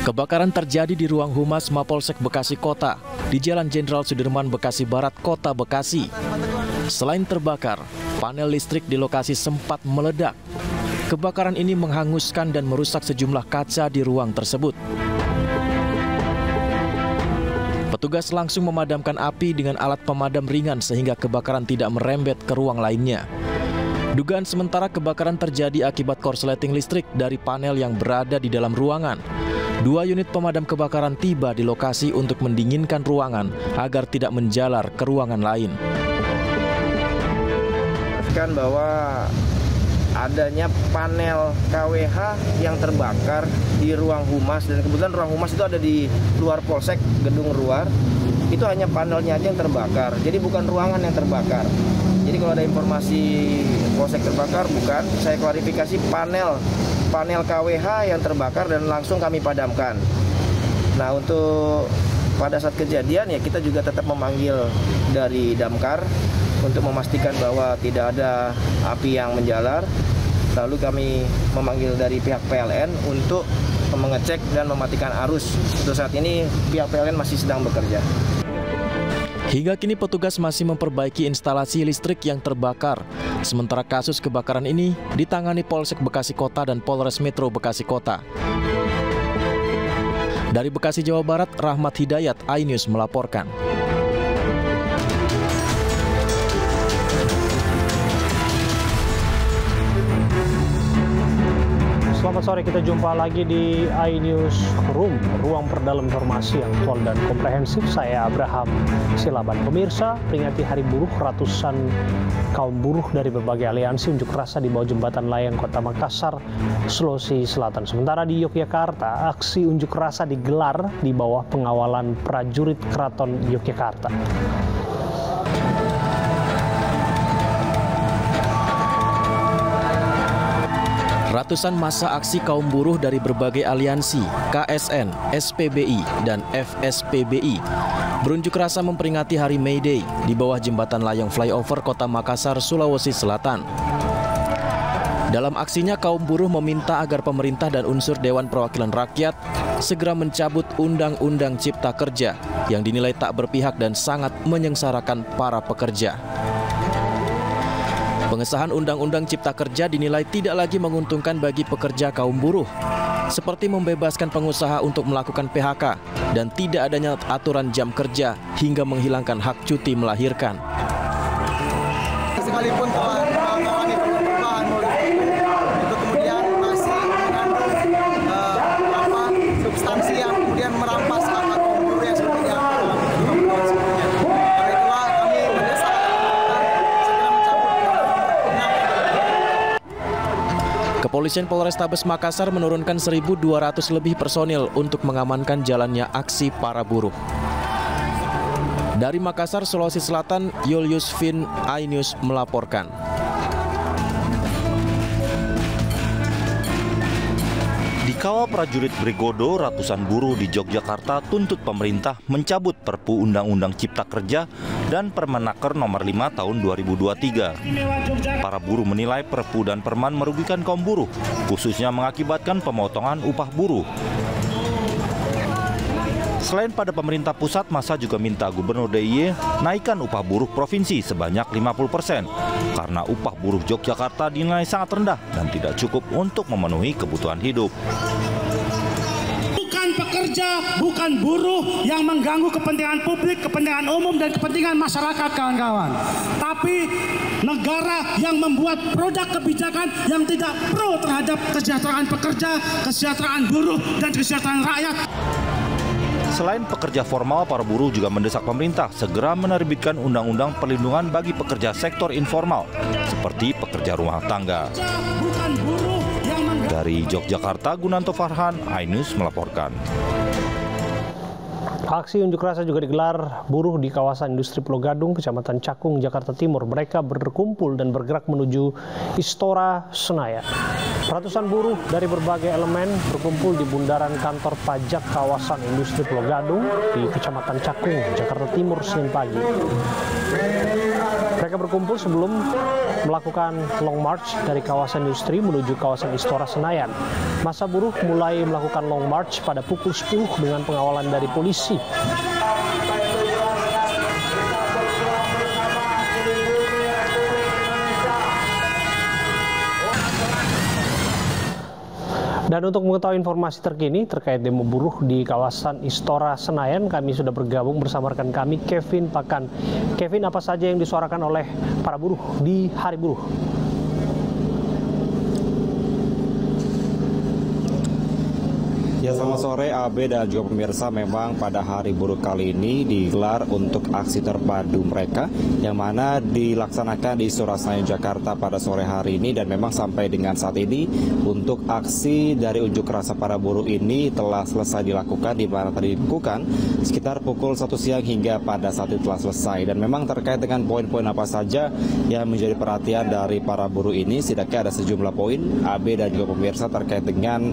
Kebakaran terjadi di ruang humas Mapolsek Bekasi Kota di Jalan Jenderal Sudirman, Bekasi Barat, Kota Bekasi. Selain terbakar, panel listrik di lokasi sempat meledak. Kebakaran ini menghanguskan dan merusak sejumlah kaca di ruang tersebut. Petugas langsung memadamkan api dengan alat pemadam ringan sehingga kebakaran tidak merembet ke ruang lainnya. Dugaan sementara kebakaran terjadi akibat korsleting listrik dari panel yang berada di dalam ruangan. 2 unit pemadam kebakaran tiba di lokasi untuk mendinginkan ruangan agar tidak menjalar ke ruangan lain. Bahwa adanya panel KWH yang terbakar di ruang humas, dan kebetulan ruang humas itu ada di luar polsek, gedung luar. Itu hanya panelnya aja yang terbakar, jadi bukan ruangan yang terbakar. Jadi kalau ada informasi polsek terbakar, bukan. Saya klarifikasi panel KWH yang terbakar dan langsung kami padamkan. Nah, untuk pada saat kejadian ya kita juga tetap memanggil dari damkar untuk memastikan bahwa tidak ada api yang menjalar. Lalu kami memanggil dari pihak PLN untuk mengecek dan mematikan arus. Untuk saat ini pihak PLN masih sedang bekerja. Hingga kini petugas masih memperbaiki instalasi listrik yang terbakar. Sementara kasus kebakaran ini ditangani Polsek Bekasi Kota dan Polres Metro Bekasi Kota. Dari Bekasi, Jawa Barat, Rahmat Hidayat, iNews melaporkan. Selamat sore, kita jumpa lagi di iNews Room, ruang perdalam informasi yang aktual dan komprehensif. Saya Abraham Silaban. Pemirsa, peringati Hari Buruh, ratusan kaum buruh dari berbagai aliansi unjuk rasa di bawah jembatan layang Kota Makassar, Sulawesi Selatan. Sementara di Yogyakarta, aksi unjuk rasa digelar di bawah pengawalan prajurit Keraton Yogyakarta. Ratusan massa aksi kaum buruh dari berbagai aliansi, KSN, SPBI, dan FSPBI berunjuk rasa memperingati Hari May Day di bawah jembatan layang flyover Kota Makassar, Sulawesi Selatan. Dalam aksinya, kaum buruh meminta agar pemerintah dan unsur Dewan Perwakilan Rakyat segera mencabut Undang-Undang Cipta Kerja yang dinilai tak berpihak dan sangat menyengsarakan para pekerja. Pengesahan Undang-Undang Cipta Kerja dinilai tidak lagi menguntungkan bagi pekerja kaum buruh, seperti membebaskan pengusaha untuk melakukan PHK dan tidak adanya aturan jam kerja hingga menghilangkan hak cuti melahirkan. Sekalipun kami perubahan itu kemudian masih mengandung substansi yang kemudian merampas hak kaum buruh yang sebelumnya dalam 20 tahun sebelumnya. Karena itulah kami mendesak segera mencabut. Kepolisian Polrestabes Makassar menurunkan 1.200 lebih personil untuk mengamankan jalannya aksi para buruh. Dari Makassar, Sulawesi Selatan, Julius Vin, iNews melaporkan. Dikawal prajurit Brigodo, ratusan buruh di Yogyakarta tuntut pemerintah mencabut Perpu Undang-Undang Cipta Kerja dan Permenaker Nomor 5 Tahun 2023. Para buruh menilai Perpu dan Perman merugikan kaum buruh, khususnya mengakibatkan pemotongan upah buruh. Selain pada pemerintah pusat, massa juga minta Gubernur DIY naikkan upah buruh provinsi sebanyak 50% karena upah buruh Yogyakarta dinilai sangat rendah dan tidak cukup untuk memenuhi kebutuhan hidup. Bukan pekerja, bukan buruh yang mengganggu kepentingan publik, kepentingan umum, dan kepentingan masyarakat, kawan-kawan. Tapi negara yang membuat produk kebijakan yang tidak pro terhadap kesejahteraan pekerja, kesejahteraan buruh, dan kesejahteraan rakyat. Selain pekerja formal, para buruh juga mendesak pemerintah segera menerbitkan undang-undang perlindungan bagi pekerja sektor informal, seperti pekerja rumah tangga. Dari Yogyakarta, Gunanto Farhan, iNews melaporkan. Aksi unjuk rasa juga digelar buruh di kawasan industri Pulau Gadung, Kecamatan Cakung, Jakarta Timur. Mereka berkumpul dan bergerak menuju Istora Senayan. Ratusan buruh dari berbagai elemen berkumpul di bundaran kantor pajak kawasan industri Pulau Gadung di Kecamatan Cakung, Jakarta Timur, Senin pagi. Mereka Mereka berkumpul sebelum melakukan long march dari kawasan industri menuju kawasan Istora Senayan. Massa buruh mulai melakukan long march pada pukul 10 dengan pengawalan dari polisi. Dan untuk mengetahui informasi terkini terkait demo buruh di kawasan Istora Senayan, kami sudah bergabung bersama rekan kami Kevin Pakan. Kevin, apa saja yang disuarakan oleh para buruh di Hari Buruh? Ya, selamat sore AB dan juga pemirsa. Memang pada Hari Buruh kali ini digelar untuk aksi terpadu mereka yang mana dilaksanakan di Istora Senayan Jakarta pada sore hari ini, dan memang sampai dengan saat ini untuk aksi dari unjuk rasa para buruh ini telah selesai dilakukan, di mana tadi dilakukan sekitar pukul 1 siang hingga pada saat itu telah selesai. Dan memang terkait dengan poin-poin apa saja yang menjadi perhatian dari para buruh ini, setidaknya ada sejumlah poin AB dan juga pemirsa terkait dengan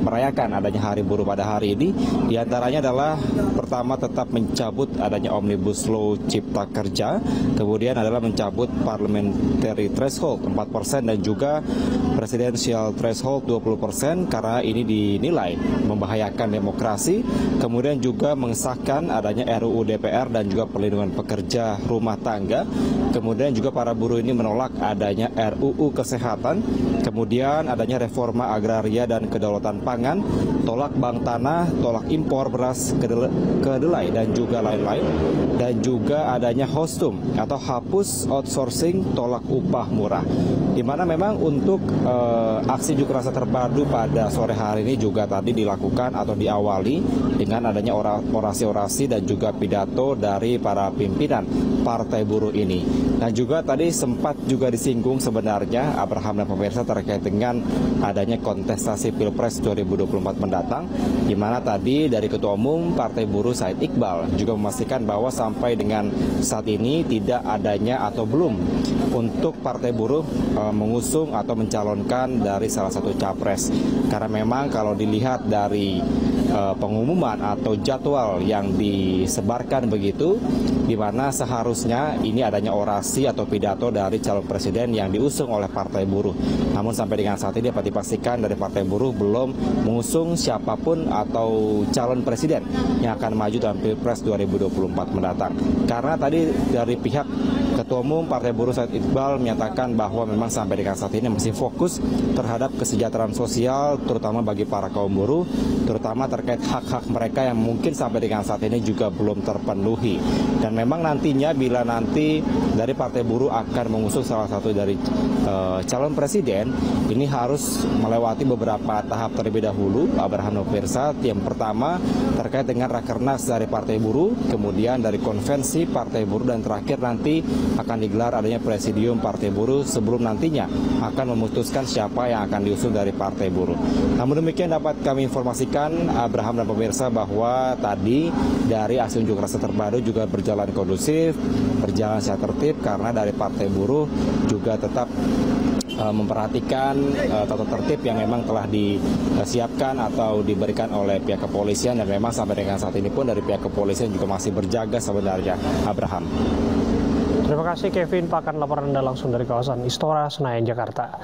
merayakan adanya Hari Buruh pada hari ini. Di antaranya adalah pertama tetap mencabut adanya Omnibus Law Cipta Kerja, kemudian adalah mencabut Parliamentary Threshold 4% dan juga Presidential Threshold 20% karena ini dinilai membahayakan demokrasi. Kemudian juga mengesahkan adanya RUU DPR dan juga perlindungan pekerja rumah tangga. Kemudian juga para buruh ini menolak adanya RUU Kesehatan, kemudian adanya reforma agraria dan kedaulatan pangan, tolak bank tanah, tolak impor beras kedelai dan juga lain-lain, dan juga adanya HOSTUM atau hapus outsourcing, tolak upah murah. Di mana memang untuk aksi unjuk rasa terpadu pada sore hari ini juga tadi dilakukan atau diawali dengan adanya orasi-orasi dan juga pidato dari para pimpinan partai buruh ini. Dan juga tadi sempat juga disinggung sebenarnya Abraham dan pemirsa terkait dengan adanya kontestasi Pilpres 2024 mendatang, di mana tadi dari Ketua Umum Partai Buruh Said Iqbal juga memastikan bahwa sampai dengan saat ini tidak adanya atau belum untuk Partai Buruh mengusung atau mencalonkan dari salah satu capres. Karena memang kalau dilihat dari pengumuman atau jadwal yang disebarkan begitu, di mana seharusnya ini adanya orasi atau pidato dari calon presiden yang diusung oleh Partai Buruh. Namun sampai dengan saat ini dapat dipastikan dari Partai Buruh belum mengusung siapapun atau calon presiden yang akan maju dalam Pilpres 2024 mendatang. Karena tadi dari pihak Ketua Umum Partai Buruh Said Iqbal menyatakan bahwa memang sampai dengan saat ini masih fokus terhadap kesejahteraan sosial, terutama bagi para kaum buruh, terutama terkait hak-hak mereka yang mungkin sampai dengan saat ini juga belum terpenuhi. Dan memang nantinya bila nanti dari Partai Buruh akan mengusung salah satu dari calon presiden, ini harus melewati beberapa tahap terlebih dahulu. Abraham Nopirsa, yang pertama terkait dengan Rakernas dari Partai Buruh, kemudian dari konvensi Partai Buruh, dan terakhir nanti akan digelar adanya Presidium Partai Buruh sebelum nantinya akan memutuskan siapa yang akan diusung dari Partai Buruh. Namun demikian dapat kami informasikan Abraham dan pemirsa bahwa tadi dari aksi unjuk rasa terpadu juga berjalan kondusif, berjalan secara tertib karena dari Partai Buruh juga tetap memperhatikan tata tertib yang memang telah disiapkan atau diberikan oleh pihak kepolisian, dan memang sampai dengan saat ini pun dari pihak kepolisian juga masih berjaga sebenarnya. Abraham. Terima kasih Kevin Pakan, laporan Anda langsung dari kawasan Istora Senayan Jakarta.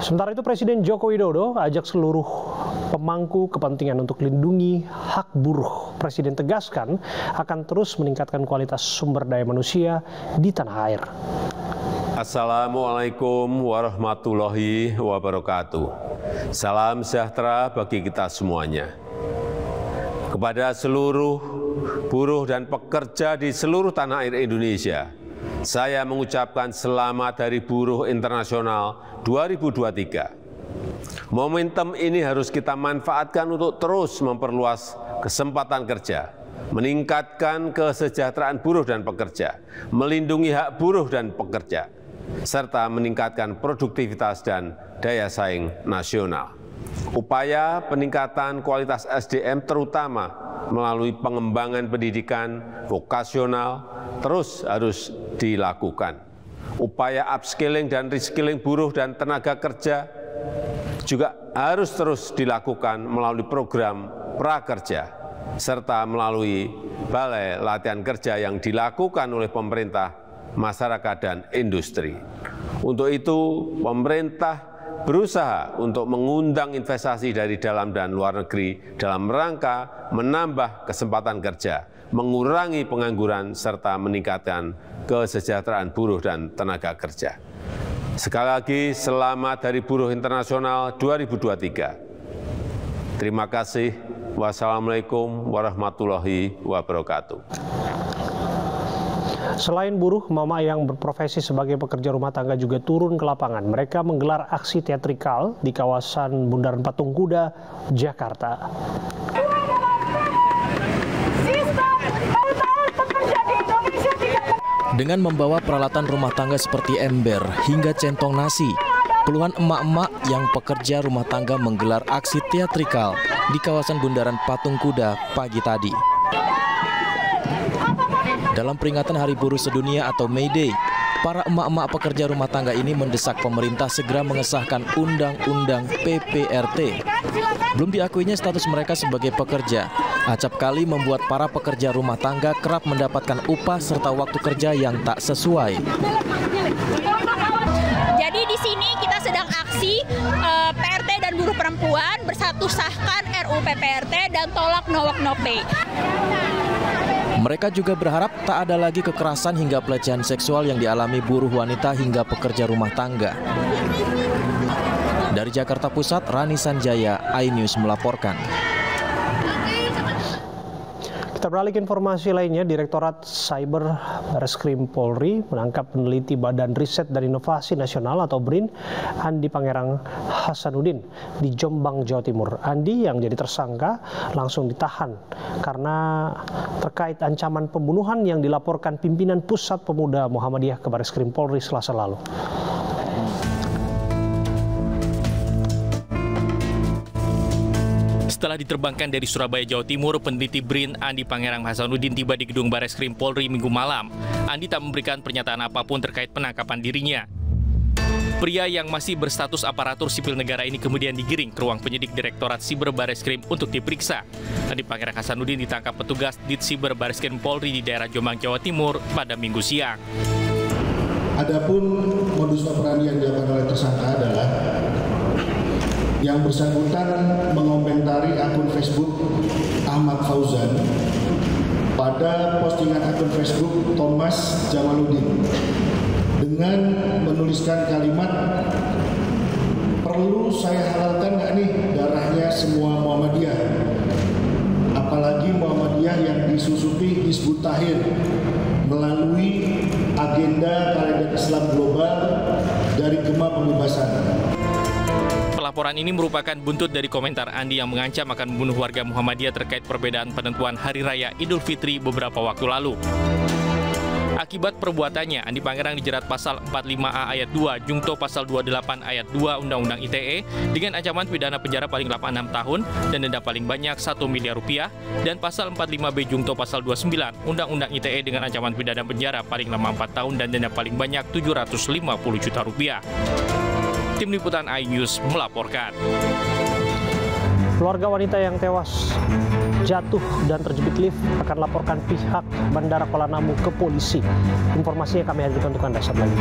Sementara itu Presiden Joko Widodo ajak seluruh pemangku kepentingan untuk lindungi hak buruh. Presiden tegaskan akan terus meningkatkan kualitas sumber daya manusia di tanah air. Assalamualaikum warahmatullahi wabarakatuh. Salam sejahtera bagi kita semuanya. Kepada seluruh buruh dan pekerja di seluruh tanah air Indonesia, saya mengucapkan selamat Hari Buruh Internasional 2023. Momentum ini harus kita manfaatkan untuk terus memperluas kesempatan kerja, meningkatkan kesejahteraan buruh dan pekerja, melindungi hak buruh dan pekerja, serta meningkatkan produktivitas dan daya saing nasional. Upaya peningkatan kualitas SDM terutama melalui pengembangan pendidikan vokasional terus harus dilakukan. Upaya upskilling dan reskilling buruh dan tenaga kerja juga harus terus dilakukan melalui program prakerja serta melalui balai latihan kerja yang dilakukan oleh pemerintah, masyarakat, dan industri. Untuk itu, pemerintah berusaha untuk mengundang investasi dari dalam dan luar negeri dalam rangka menambah kesempatan kerja, mengurangi pengangguran, serta meningkatkan kesejahteraan buruh dan tenaga kerja. Sekali lagi, selamat Hari Buruh Internasional 2023. Terima kasih. Wassalamualaikum warahmatullahi wabarakatuh. Selain buruh, mama yang berprofesi sebagai pekerja rumah tangga juga turun ke lapangan. Mereka menggelar aksi teatrikal di kawasan Bundaran Patung Kuda, Jakarta. Dengan membawa peralatan rumah tangga seperti ember hingga centong nasi, puluhan emak-emak yang pekerja rumah tangga menggelar aksi teatrikal di kawasan Bundaran Patung Kuda pagi tadi. Dalam peringatan Hari Buruh Sedunia atau May Day, para emak-emak pekerja rumah tangga ini mendesak pemerintah segera mengesahkan Undang-Undang PPRT. Belum diakuinya status mereka sebagai pekerja, acap kali membuat para pekerja rumah tangga kerap mendapatkan upah serta waktu kerja yang tak sesuai. Jadi di sini kita sedang aksi PRT dan buruh perempuan bersatu sahkan RUU PPRT dan tolak no work no pay. Mereka juga berharap tak ada lagi kekerasan hingga pelecehan seksual yang dialami buruh wanita hingga pekerja rumah tangga. Dari Jakarta Pusat, Rani Sanjaya, iNews melaporkan. Kita beralih ke informasi lainnya. Direktorat Cyber Bareskrim Polri menangkap peneliti Badan Riset dan Inovasi Nasional atau BRIN, Andi Pangerang Hasanuddin di Jombang, Jawa Timur. Andi yang jadi tersangka langsung ditahan karena terkait ancaman pembunuhan yang dilaporkan pimpinan Pusat Pemuda Muhammadiyah ke Bareskrim Polri Selasa lalu. Setelah diterbangkan dari Surabaya, Jawa Timur, peneliti BRIN Andi Pangerang Hasanuddin tiba di gedung Bareskrim Polri Minggu malam. Andi tak memberikan pernyataan apapun terkait penangkapan dirinya. Pria yang masih berstatus aparatur sipil negara ini kemudian digiring ke ruang penyidik Direktorat Siber Bareskrim untuk diperiksa. Andi Pangerang Hasanuddin ditangkap petugas Ditsiber Bareskrim Polri di daerah Jombang, Jawa Timur pada Minggu siang. Adapun modus operandi yang dilakukan oleh tersangka adalah yang bersangkutan mengomentari akun Facebook Ahmad Fauzan pada postingan akun Facebook Thomas Jamaluddin dengan menuliskan kalimat, "Perlu saya halalkan nggak nih darahnya semua Muhammadiyah, apalagi Muhammadiyah yang disusupi Hizbut Tahrir melalui agenda kalender Islam global dari Gema Pembebasan." Laporan ini merupakan buntut dari komentar Andi yang mengancam akan membunuh warga Muhammadiyah terkait perbedaan penentuan Hari Raya Idul Fitri beberapa waktu lalu. Akibat perbuatannya, Andi Pangerang dijerat pasal 45A ayat 2, Jungto pasal 28 ayat 2 Undang-Undang ITE dengan ancaman pidana penjara paling lama 6 tahun dan denda paling banyak 1 miliar rupiah, dan pasal 45B Jungto pasal 29 Undang-Undang ITE dengan ancaman pidana penjara paling lama 4 tahun dan denda paling banyak 750 juta rupiah. Tim Liputan iNews melaporkan. Keluarga wanita yang tewas jatuh dan terjepit lift akan laporkan pihak Bandara Kuala Namu ke polisi. Informasinya kami hadirkan untuk Anda saat lagi.